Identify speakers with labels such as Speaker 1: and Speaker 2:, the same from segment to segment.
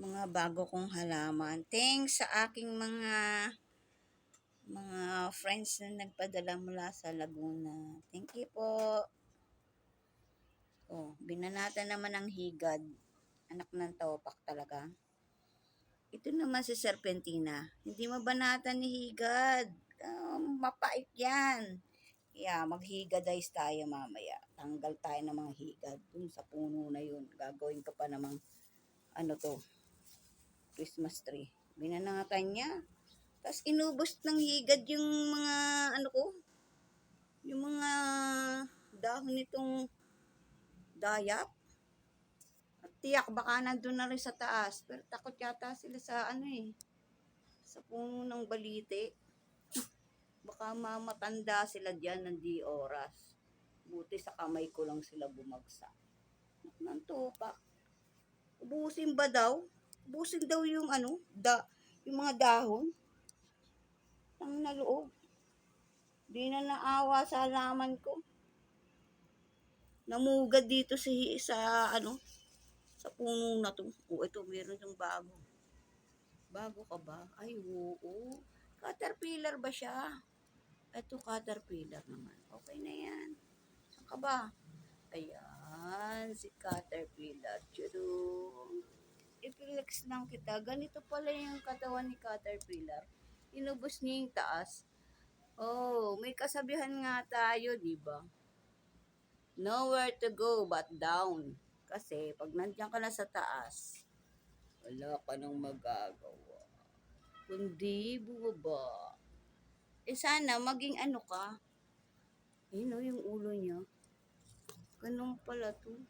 Speaker 1: mga bago kong halaman. Thanks sa aking mga friends na nagpadala mula sa Laguna. Thank you po. Oh, binanata naman ng higad. Anak ng topak talaga. Ito naman si Serpentina. Hindi mabanatan ni higad. Mapait yan. Yeah, maghigadize tayo mamaya. Tanggal tayo ng mga higad. Dun sa puno na yun. Gagawin ko pa namang ano to, Christmas tree. Binanatan niya. Tapos inubos ng higad yung mga ano ko, yung mga dahon nitong dayap. At tiyak baka nandun na rin sa taas. Pero takot yata sila sa ano sa puno ng balite. Baka mamatanda sila dyan ng di oras. Buti sa kamay ko lang sila bumagsak. Nang tupak. Ubusin ba daw? Ubusin daw yung ano, yung mga dahon. Ang naloob. Di na naawa sa halaman ko. Namugad dito sa ano, sa puno na to. Oh, ito meron yung bago. Bago ka ba? Ay, oo. Caterpillar ba siya? Ito caterpillar naman. Okay na yan. Saan ka ba? Ayan, si caterpillar. Churong. I-flex lang kita. Ganito pala yung katawan ni caterpillar. Inubos niya yung taas. Oh, may kasabihan nga tayo, di ba? Nowhere to go but down. Kasi pag nandiyan ka na sa taas, wala ka nang magagawa. Kundi bumaba. Sana maging ano ka. Yun o, yung ulo niya. Ganun pala to.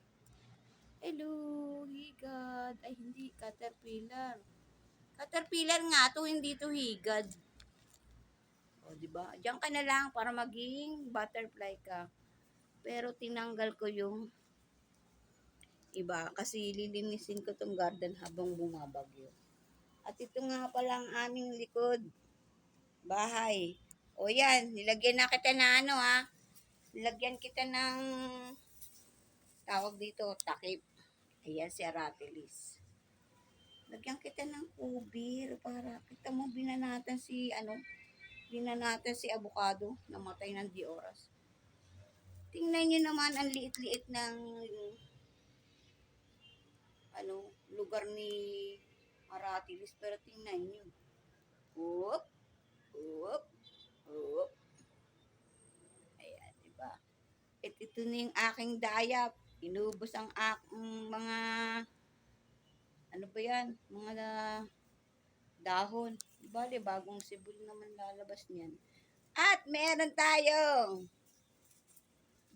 Speaker 1: Hello, higad. Ay, hindi, caterpillar. Caterpillar nga to, hindi to higad. O, diba? Diyan ka na lang para maging butterfly ka. Pero tinanggal ko yung iba kasi lilinisin ko tong garden habang bumabagyo. At ito nga pala ang aming likod. Bahay. O yan, nilagyan na kita na ano ha. Nilagyan kita ng tawag dito, takip. Ayan si Aratilis. Lagyan kita ng kubir para kita mo binanatan si avocado. Namatay ng di oras. Tingnan nyo naman ang liit-liit ng lugar ni Aratilis. Pero tingnan nyo. Whoop, whoop, whoop. Ayan, diba? Ito na yung aking dayap. Inubos ang mga ano ba yan? Mga dahon. Bale, bagong sibol naman lalabas niyan. At meron tayong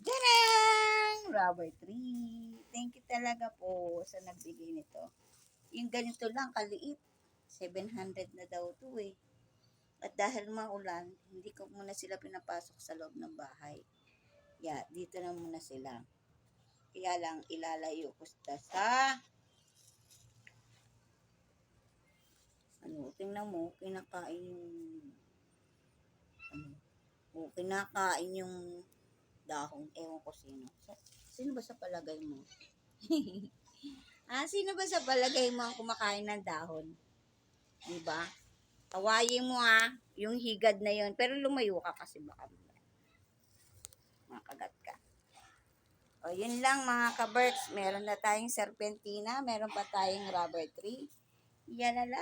Speaker 1: Jarang! Rubber tree. Thank you talaga po sa nagbigay nito. Yung ganito lang, kaliit. 700 na daw to eh. At dahil maulan, hindi ko muna sila pinapasok sa loob ng bahay. Yeah, dito na muna sila. Kaya lang, ilalayo ko sa tingnan mo, kinakain yung dahon. Ewan ko sino. Sino ba sa palagay mo? Sino ba sa palagay mo ang kumakain ng dahon? Diba? Tawayin mo yung higad na yon. Pero lumayo ka kasi baka makagat ka. O, yun lang mga ka-birds. Meron na tayong serpentina. Meron pa tayong rubber tree. Yanala.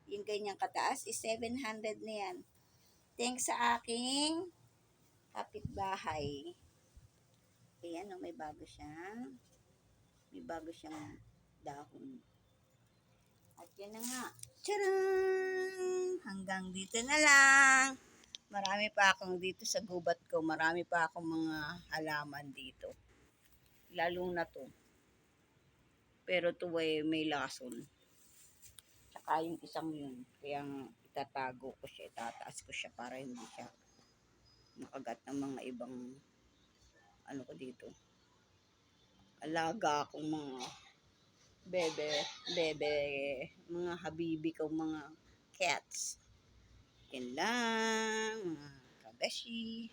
Speaker 1: Yung ganyang kataas is 700 na yan. Thanks sa aking kapitbahay. Ayan, may bago siyang dahon. At yun na nga. Tcharam! Hanggang dito na lang. Marami pa akong dito sa gubat ko. Marami pa akong mga halaman dito. Lalo na to. Pero to may lason. Tsaka yung isang yun. Kaya itatago ko siya. Itataas ko siya para hindi siya makagat ng mga ibang ko dito. Alaga akong mga bebe, mga habibi ko, mga cats. Yan lang, mga kabeshi.